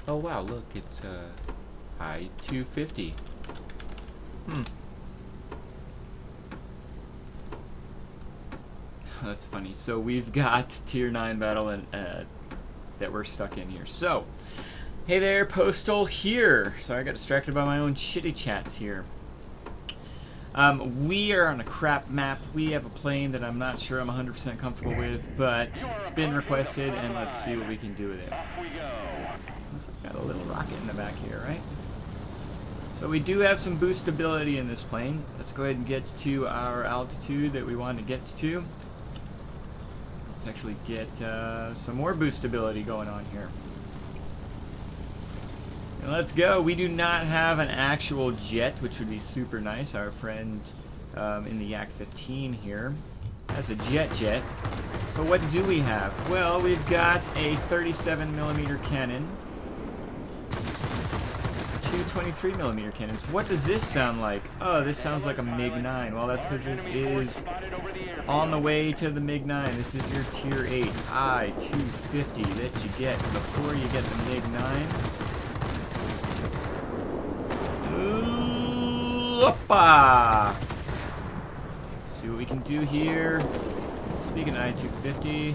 Oh wow, look, it's I-250. That's funny. So we've got Tier 9 battle and that we're stuck in here. So, hey there, Postal here. Sorry, I got distracted by my own shitty chats here. We are on a crap map. We have a plane that I'm not sure I'm 100% comfortable with, but it's been requested, and let's see what we can do with it. Looks like got a little rocket in the back here, right? So we do have some boostability in this plane. Let's go ahead and get to our altitude that we want to get to. Let's actually get some more boostability going on here. And let's go. We do not have an actual jet, which would be super nice. Our friend in the I-250 here has a jet. But what do we have? Well, we've got a 37mm cannon. Two 23mm cannons. What does this sound like? Oh, this sounds like a MiG-9. Well, that's because this is on the way to the MiG-9. This is your Tier 8 I-250 that you get before you get the MiG-9. Opa! Let's see what we can do here. Speaking of I-250,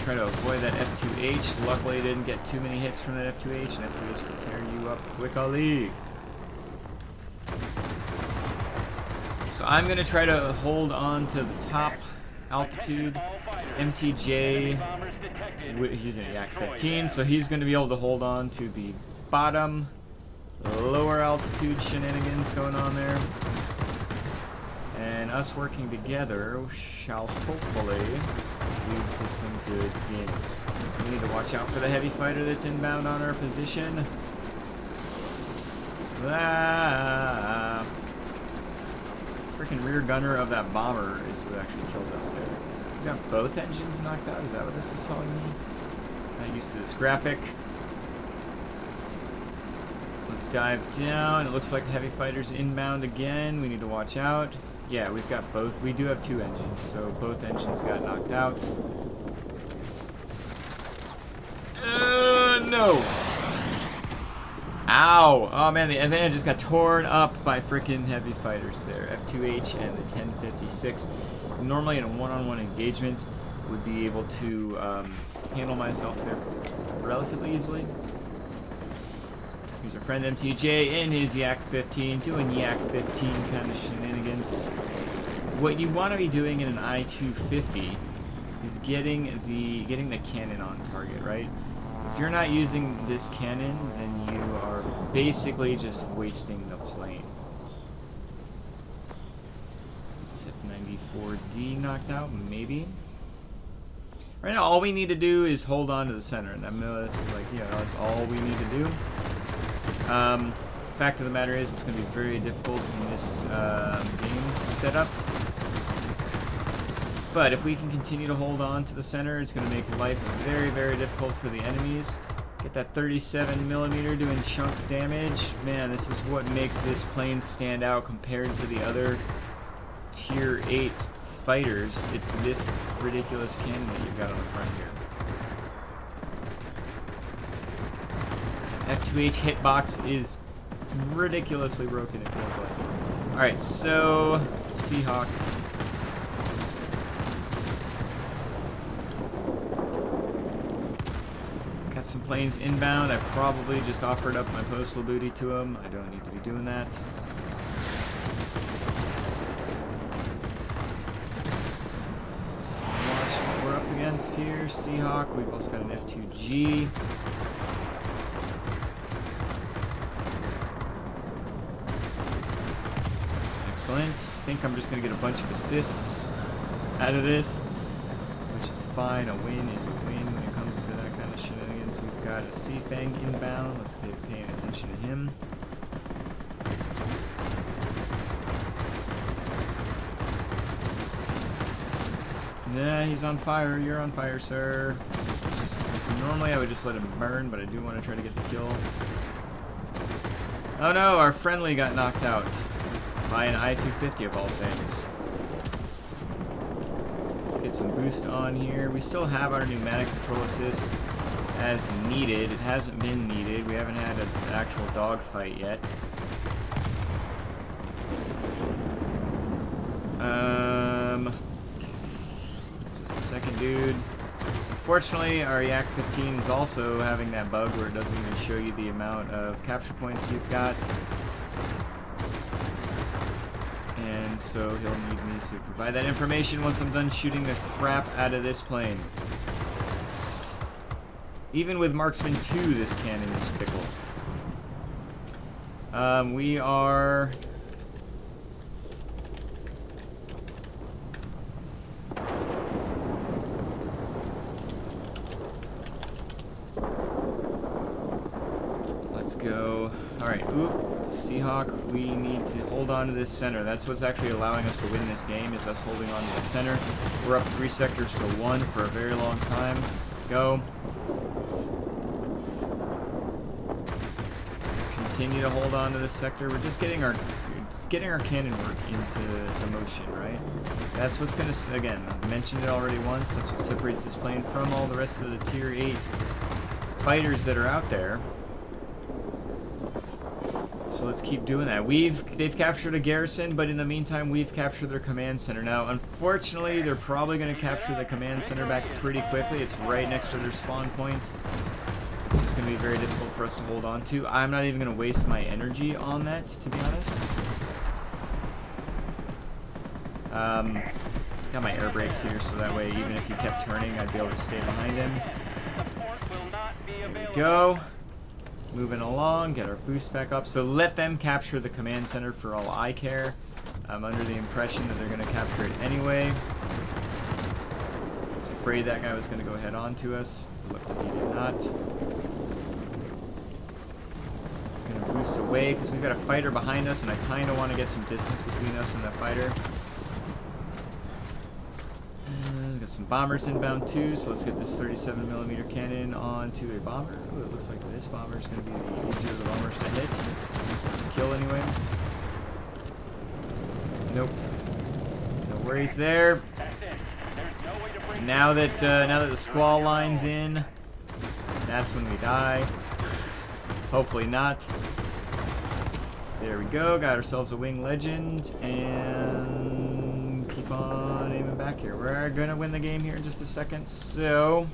try to avoid that F2H. Luckily, I didn't get too many hits from that F2H, and F2H can tear you up quickly. So I'm going to try to hold on to the top altitude. MTJ, he's in the I-250, so he's going to be able to hold on to the bottom, lower altitude shenanigans going on there. And us working together shall hopefully lead to some good games. We need to watch out for the heavy fighter that's inbound on our position. Ah. Freaking rear gunner of that bomber is what actually killed us there. We got both engines knocked out? Is that what this is telling me? Not used to this graphic. Let's dive down. It looks like the heavy fighter's inbound again. We need to watch out. Yeah, we've got both. We do have two engines, so both engines got knocked out. No! Ow! Oh man, the advantage just got torn up by freaking heavy fighters there. F2H and the 1056. Normally in a one-on-one engagement, would be able to handle myself there relatively easily. Here's our friend MTJ in his Yak-15, doing Yak-15 kind of shenanigans. What you want to be doing in an I-250 is getting the cannon on target, right? If you're not using this cannon, then you are basically just wasting the plane. Is F-94D knocked out? Maybe. Right now, all we need to do is hold on to the center, and that's like, yeah, that's all we need to do. Fact of the matter is, it's going to be very difficult in this game setup. But if we can continue to hold on to the center, it's going to make life very, very difficult for the enemies. Get that 37mm doing chunk damage. Man, this is what makes this plane stand out compared to the other Tier 8 fighters. It's this ridiculous cannon that you've got on the front here. F2H hitbox is ridiculously broken, it feels like. Alright, so Seahawk. Got some planes inbound. I probably just offered up my postal booty to them. I don't need to be doing that. Let's watch what we're up against here. Seahawk. We've also got an F2G. Excellent. I think I'm just going to get a bunch of assists out of this, which is fine. A win is a win when it comes to that kind of shenanigans. We've got a Seafang inbound. Let's get paying attention to him. Yeah, he's on fire. You're on fire, sir. Normally I would just let him burn, but I do want to try to get the kill. Oh no, our friendly got knocked out by an I-250 of all things. Let's get some boost on here. We still have our pneumatic control assist. as needed. It hasn't been needed. We haven't had an actual dogfight yet. Just a second, dude. Unfortunately, our I-250 is also having that bug where it doesn't even show you the amount of capture points you've got. And so he'll need me to provide that information once I'm done shooting the crap out of this plane. Even with Marksman 2, this cannon is fickle. We are... Let's go. Alright, Seahawk, we need to hold on to this center. That's what's actually allowing us to win this game, is us holding on to the center. We're up 3 sectors to 1 for a very long time. Go. Continue to hold on to this sector. We're just getting our cannon work into motion, right? That's what's gonna, again, I've mentioned it already once, that's what separates this plane from all the rest of the tier 8 fighters that are out there. So let's keep doing that. They've captured a garrison, but in the meantime, we've captured their command center. Now, unfortunately, they're probably going to capture the command center back pretty quickly. It's right next to their spawn point. It's just going to be very difficult for us to hold on to. I'm not even going to waste my energy on that, to be honest. Got my air brakes here, so that way, even if he kept turning, I'd be able to stay behind him. There we go. Moving along, get our boost back up. So let them capture the command center for all I care. I'm under the impression that they're going to capture it anyway. I was afraid that guy was going to go head on to us. Luckily he did not. Going to boost away because we've got a fighter behind us and I kind of want to get some distance between us and the fighter. Got some bombers inbound too, so let's get this 37mm cannon onto a bomber. Ooh, it looks like this bomber is going to be the easier of the bombers to hit. Kill anyway. Nope. No worries there. Now that the squall line's in, that's when we die. Hopefully not. There we go. Got ourselves a wing legend and keep on aiming back here. We're gonna win the game here in just a second. So,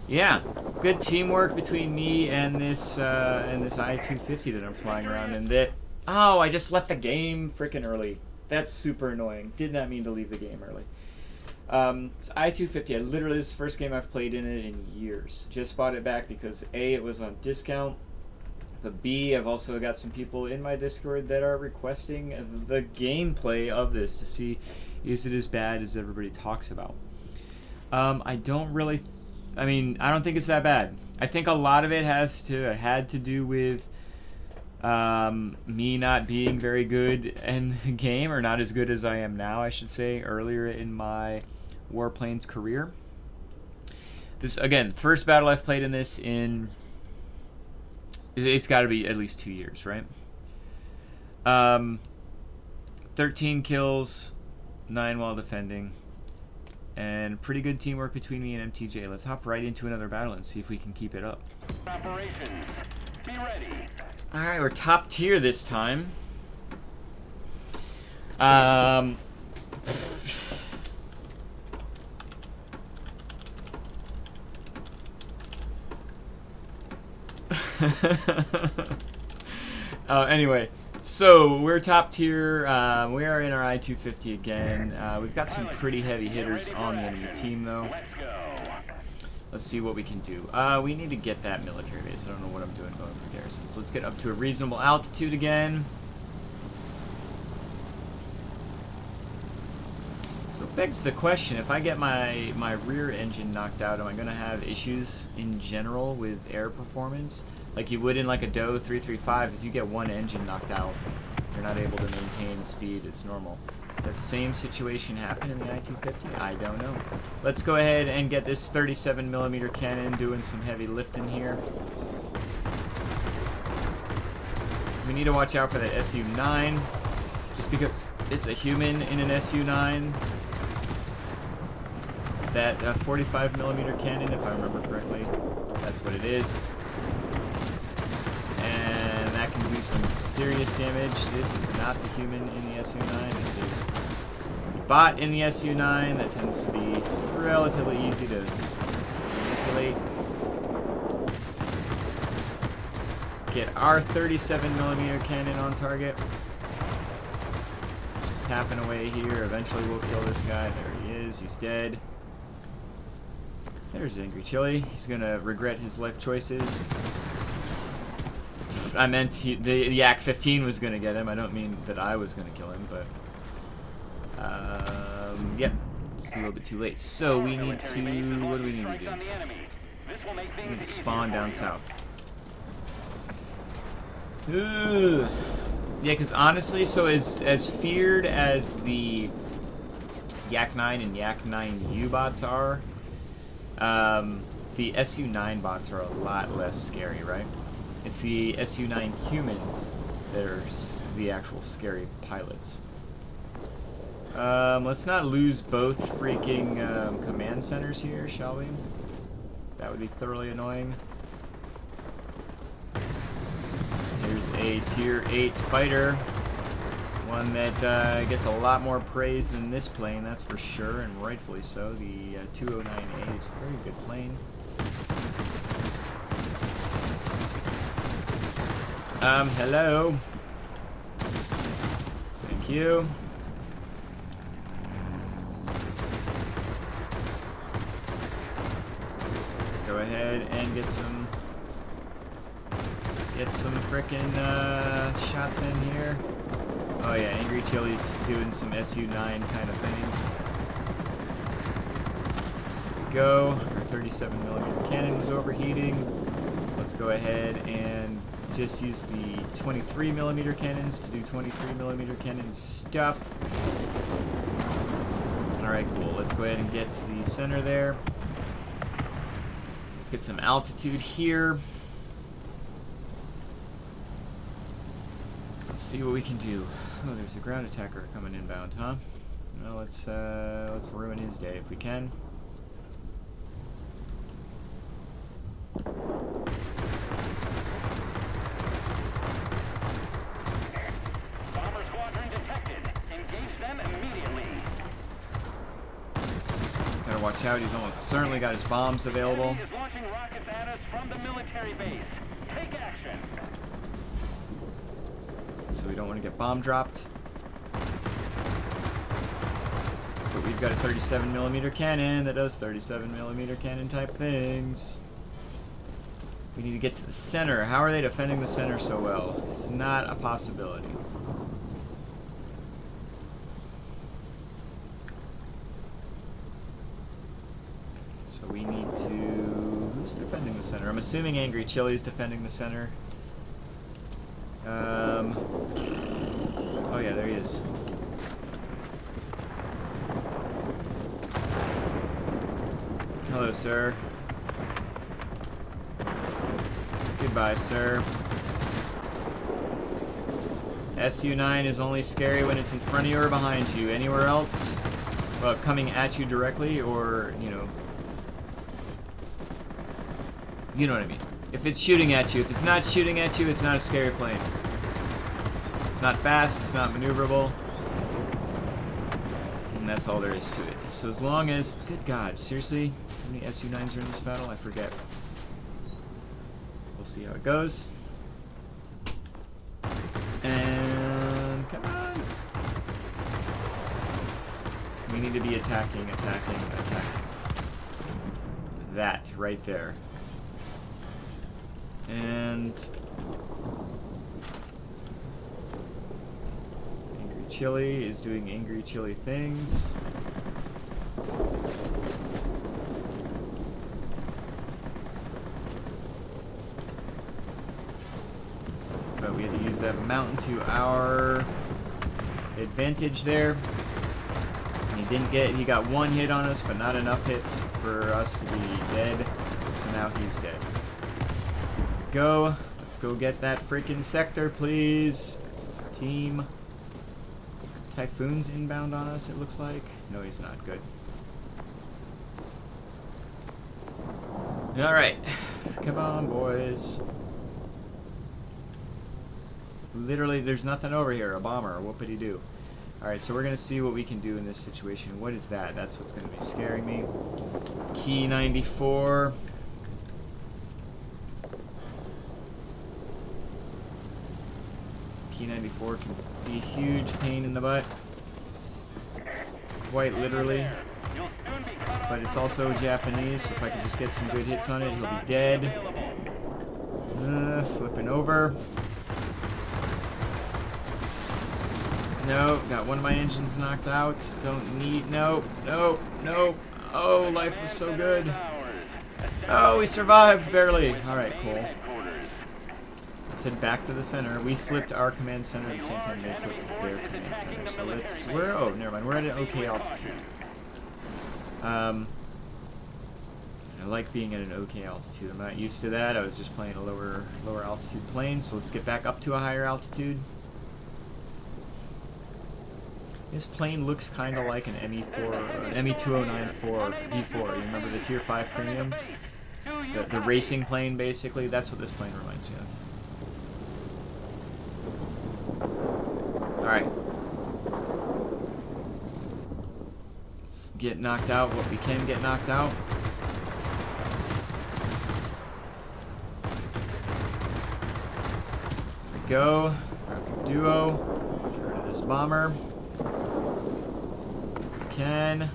yeah, good teamwork between me and this I-250 that I'm flying around in. That, oh, I just left the game freaking early. That's super annoying. Did not mean to leave the game early. It's I-250. This is the first game I've played in it in years. Just bought it back because A, it was on discount. But B, I've also got some people in my Discord that are requesting the gameplay of this to see, is it as bad as everybody talks about? I don't think it's that bad. I think a lot of it had to do with me not being very good in the game, or not as good as I am now, I should say, earlier in my Warplanes career. This, again, first battle I've played in this in... It's got to be at least 2 years, right? 13 kills, 9 while defending, and pretty good teamwork between me and MTJ. Let's hop right into another battle and see if we can keep it up. Operations, be ready. All right, we're top tier this time. Anyway, so we're top tier. We are in our I-250 again. We've got some pretty heavy hitters on the enemy team, though. Let's see what we can do. We need to get that military base. I don't know what I'm doing going for garrisons. Let's get up to a reasonable altitude again. So it begs the question, if I get my rear engine knocked out, am I going to have issues in general with air performance? Like you would in like a Doe 335, if you get one engine knocked out, you're not able to maintain speed as normal. Does that same situation happen in the I-250? I don't know. Let's go ahead and get this 37mm cannon doing some heavy lifting here. We need to watch out for that Su-9, just because it's a human in an Su-9. that 45mm cannon, if I remember correctly. That's what it is. And that can do some serious damage. This is not the human in the SU-9. This is the bot in the SU-9 that tends to be relatively easy to manipulate. Get our 37mm cannon on target. Just tapping away here. Eventually we'll kill this guy. There he is. He's dead. There's Angry Chili. He's gonna regret his life choices. I meant the I-250 was gonna get him. I don't mean that I was gonna kill him, but yep, just a little bit too late. So we need to. What do we need to do? We need to spawn down south. Ugh. Yeah, because honestly, so as feared as the Yak-9 and Yak-9 U-bots are, the SU-9 bots are a lot less scary, right? It's the SU-9 humans that are the actual scary pilots. Let's not lose both freaking command centers here, shall we? That would be thoroughly annoying. Here's a Tier 8 fighter. One that gets a lot more praise than this plane, that's for sure, and rightfully so. The 209A is a very good plane. Hello. Thank you. Let's go ahead and get some frickin' shots in here. Oh yeah, Angry Chili's doing some SU-9 kind of things. There we go. Our 37mm cannon was overheating. Let's go ahead and just use the 23mm cannons to do 23mm cannon stuff. Alright, cool. Let's go ahead and get to the center there. Let's get some altitude here. Let's see what we can do. Oh, there's a ground attacker coming inbound, huh? Well, let's ruin his day if we can. Bomber squadron detected. Engage them immediately. Gotta watch out. He's almost certainly got his bombs available. Enemy is launching rockets at us from the military base. Take action. So we don't want to get bomb dropped. But we've got a 37mm cannon that does 37mm cannon type things. We need to get to the center. How are they defending the center so well? It's not a possibility. So we need to... Who's defending the center? I'm assuming Angry Chili's defending the center. Oh yeah, there he is. Hello, sir. Goodbye, sir. SU-9 is only scary when it's in front of you or behind you. Anywhere else, well, coming at you directly or, you know what I mean. If it's shooting at you. If it's not shooting at you, it's not a scary plane. It's not fast, it's not maneuverable. And that's all there is to it. So as long as... Good God, seriously? How many SU-9s are in this battle? I forget. We'll see how it goes. And... Come on! We need to be attacking. That, right there. And... Angry Chili is doing Angry Chili things. But we had to use that mountain to our advantage there. And he got one hit on us, but not enough hits for us to be dead. So now he's dead. Go. Let's go get that freaking sector, please. Team. Typhoon's inbound on us, it looks like. No, he's not. Good. Alright. Come on, boys. Literally, there's nothing over here. A bomber. Whoopity-doo. Alright, so we're going to see what we can do in this situation. What is that? That's what's going to be scaring me. Key 94. Key 94 can be a huge pain in the butt. Quite literally. But it's also Japanese, so if I can just get some good hits on it, he'll be dead. Flipping over. No, got one of my engines knocked out. Don't need, no. Oh, life was so good. Oh, we survived, barely. Alright, cool. Let's head back to the center. We flipped our command center at the same time they flipped their command center. So oh, never mind, we're at an okay altitude. I like being at an okay altitude. I'm not used to that. I was just playing a lower altitude plane, so let's get back up to a higher altitude. This plane looks kind of like an ME-2094 V4. You remember the Tier 5 Premium? The racing plane, basically. That's what this plane reminds me of. Alright. Let's get knocked out what we can get knocked out. There we go. Rapid duo. Get rid of this bomber. Can.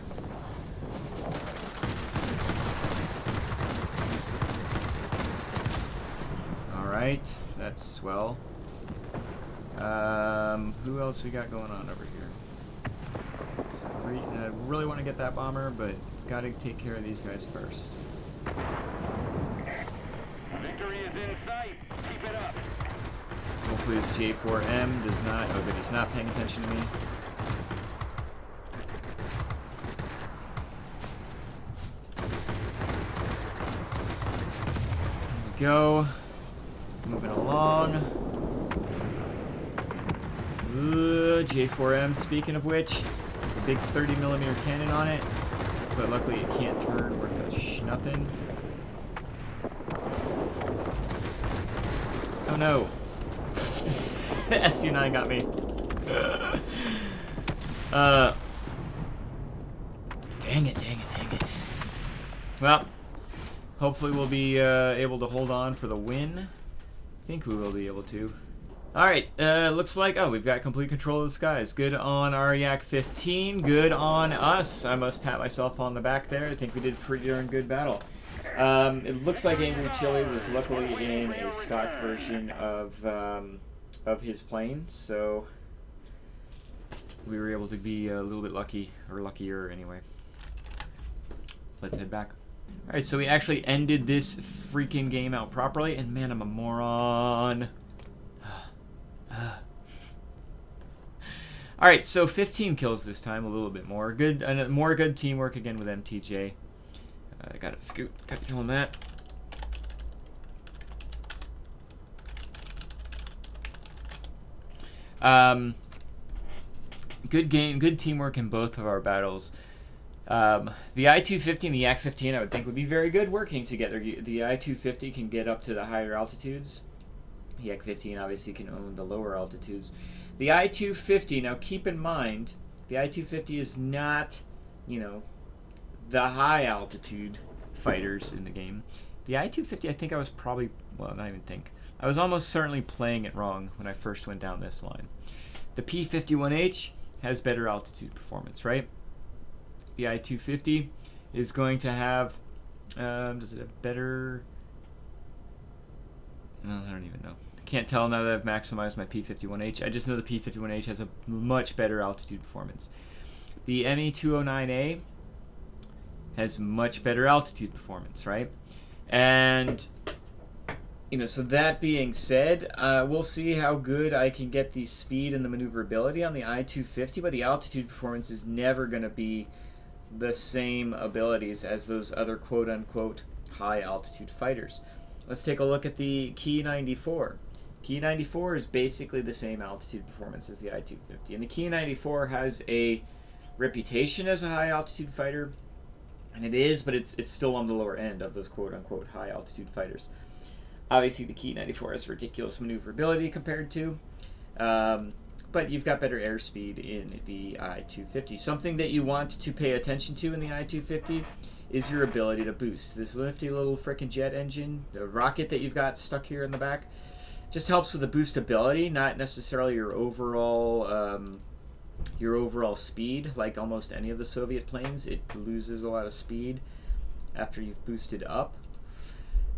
Alright, that's swell. Who else we got going on over here? So I really want to get that bomber, but gotta take care of these guys first. Victory is in sight. Keep it up. Hopefully this J4M does not. Oh, but he's not paying attention to me. Go. Moving along. J4M, speaking of which, has a big 30mm cannon on it, but luckily it can't turn worth a nothing. Oh no. The SU-9 got me. Dang it. Well, hopefully we'll be able to hold on for the win. I think we will be able to. Alright, looks like, oh, we've got complete control of the skies. Good on our Yak-15. Good on us. I must pat myself on the back there. I think we did a pretty darn good battle. It looks like Angry Chili was luckily in a stock version of his plane, so we were able to be a little bit lucky, or luckier anyway. Let's head back. Alright, so we actually ended this freaking game out properly, and man, I'm a moron. Alright, so 15 kills this time, a little bit more. More good teamwork again with MTJ. I gotta scoot, gotta tell him that. Good game, good teamwork in both of our battles. The I-250 and the Yak-15 I would think would be very good working together. The I-250 can get up to the higher altitudes. The Yak-15 obviously can own the lower altitudes. The I-250, now keep in mind, the I-250 is not, you know, the high altitude fighters in the game. The I-250, I think I was probably, well, not even think. I was almost certainly playing it wrong when I first went down this line. The P-51H has better altitude performance, right? The I-250 is going to have, does it have better? No, I don't even know. Can't tell now that I've maximized my P-51H. I just know the P-51H has a much better altitude performance. The ME-209A has much better altitude performance, right? And, you know, so that being said, we'll see how good I can get the speed and the maneuverability on the I-250, but the altitude performance is never going to be the same abilities as those other quote-unquote high-altitude fighters. Let's take a look at the Key 94. Key 94 is basically the same altitude performance as the I-250, and the Key 94 has a reputation as a high-altitude fighter, And it is, but it's still on the lower end of those quote-unquote high-altitude fighters. Obviously, the Ki-94 has ridiculous maneuverability compared to, but you've got better airspeed in the I-250. Something that you want to pay attention to in the I-250 is your ability to boost. This nifty little frickin' jet engine, the rocket that you've got stuck here in the back, just helps with the boostability, not necessarily your overall speed. Like almost any of the Soviet planes, it loses a lot of speed after you've boosted up.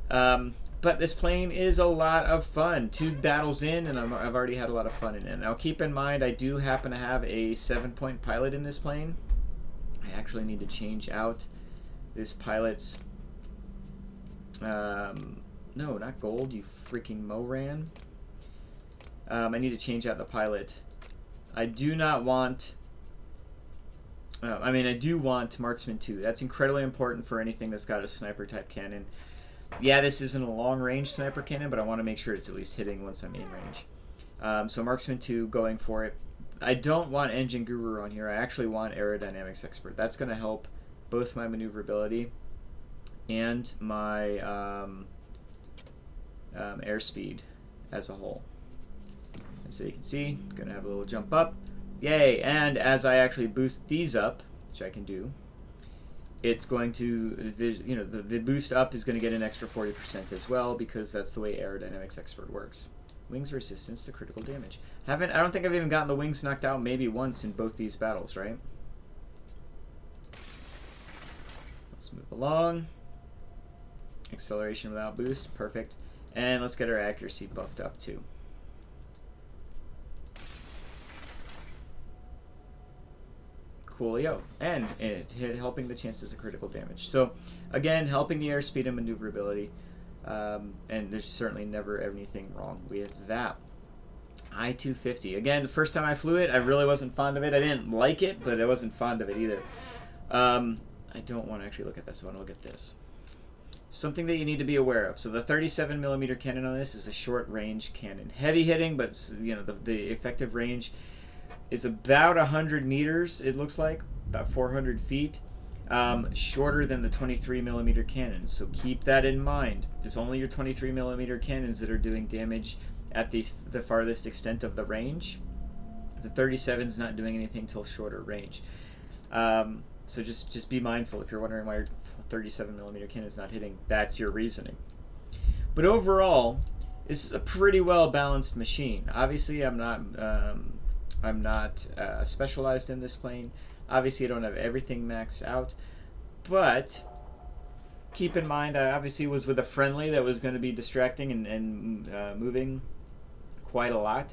But this plane is a lot of fun. 2 battles in, and I've already had a lot of fun in it. Now keep in mind, I do happen to have a 7-point pilot in this plane. I actually need to change out this pilot's... no, not gold, you freaking Moran. I need to change out the pilot. I do not want... I do want Marksman 2. That's incredibly important for anything that's got a sniper-type cannon. Yeah, this isn't a long-range sniper cannon, but I want to make sure it's at least hitting once I'm in range. So Marksman 2, going for it. I don't want Engine Guru on here. I actually want Aerodynamics Expert. That's going to help both my maneuverability and my airspeed as a whole. And so you can see, going to have a little jump up. Yay! And as I actually boost these up, which I can do, it's going to, the boost up is going to get an extra 40% as well, because that's the way Aerodynamics Expert works. Wings resistance to critical damage. I don't think I've even gotten the wings knocked out maybe once in both these battles, right? Let's move along. Acceleration without boost, perfect. And let's get our accuracy buffed up too. Coolio. And it helping the chances of critical damage. So again, helping the airspeed and maneuverability. And there's certainly never anything wrong with that. I-250. Again, the first time I flew it, I really wasn't fond of it. I didn't like it, but I wasn't fond of it either. I don't want to actually look at this. I want to look at this. Something that you need to be aware of. So the 37mm cannon on this is a short-range cannon. Heavy hitting, but the effective range is about 100 meters, it looks like, about 400 feet. Shorter than the 23mm cannons, so keep that in mind. It's only your 23mm cannons that are doing damage at the farthest extent of the range. The 37's not doing anything till shorter range. So just be mindful if you're wondering why your 37mm cannon is not hitting. That's your reasoning. But overall, this is a pretty well balanced machine. Obviously, I'm not specialized in this plane. Obviously, I don't have everything maxed out, but keep in mind, I obviously was with a friendly that was going to be distracting and moving quite a lot.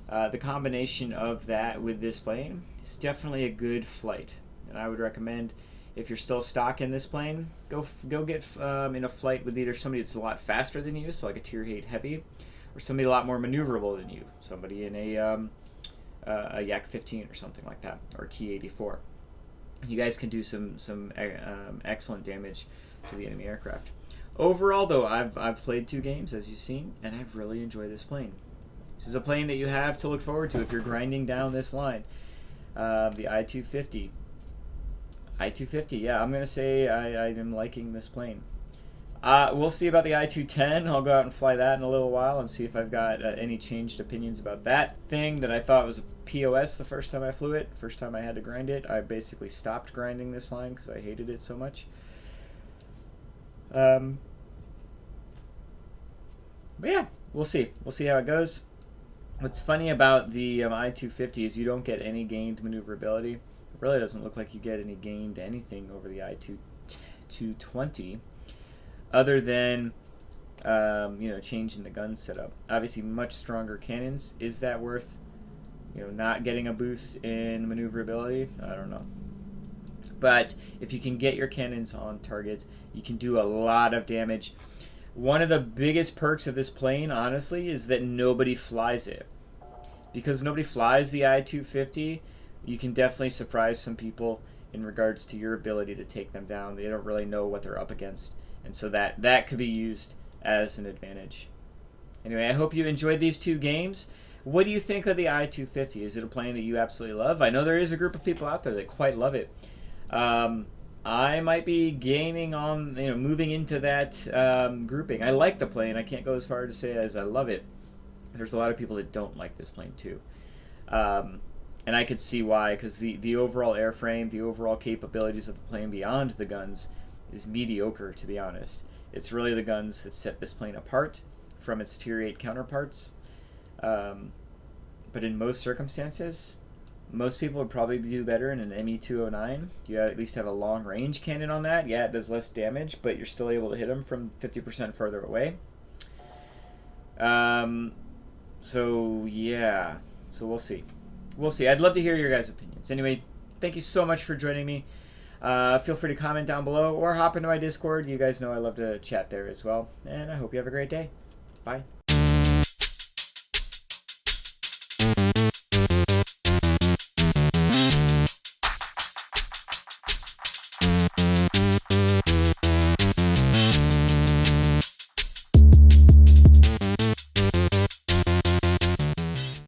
The combination of that with this plane is definitely a good flight, and I would recommend, if you're still stock in this plane, go get in a flight with either somebody that's a lot faster than you, so like a Tier 8 Heavy, or somebody a lot more maneuverable than you, somebody in a Yak 15 or something like that, or a Ki-84. You guys can do some excellent damage to the enemy aircraft. Overall, though, I've played 2 games, as you've seen, and I've really enjoyed this plane. This is a plane that you have to look forward to if you're grinding down this line. The I-250. I-250, yeah, I'm going to say I am liking this plane. We'll see about the I-210. I'll go out and fly that in a little while and see if I've got any changed opinions about that thing that I thought was a POS the first time I flew it. First time I had to grind it. I basically stopped grinding this line because I hated it so much. But yeah, we'll see. We'll see how it goes. What's funny about the I-250 is you don't get any gained maneuverability. It really doesn't look like you get any gained anything over the I-220. Other than, changing the gun setup. Obviously, much stronger cannons. Is that worth, not getting a boost in maneuverability? I don't know. But if you can get your cannons on target, you can do a lot of damage. One of the biggest perks of this plane, honestly, is that nobody flies it. Because nobody flies the I-250, you can definitely surprise some people in regards to your ability to take them down. They don't really know what they're up against. And so that could be used as an advantage. Anyway, I hope you enjoyed these 2 games. What do you think of the I-250? Is it a plane that you absolutely love? I know there is a group of people out there that quite love it. I might be gaining on, moving into that grouping. I like the plane. I can't go as far to say as I love it. There's a lot of people that don't like this plane too. And I could see why, because the overall airframe, the overall capabilities of the plane beyond the guns is mediocre, to be honest. It's really the guns that set this plane apart from its Tier 8 counterparts. But in most circumstances, most people would probably do better in an ME-209. You at least have a long range cannon on that. Yeah, it does less damage, but you're still able to hit them from 50% further away. So yeah, so we'll see. We'll see. I'd love to hear your guys' opinions. Anyway, thank you so much for joining me. Feel free to comment down below or hop into my Discord. You guys know I love to chat there as well. And I hope you have a great day. Bye.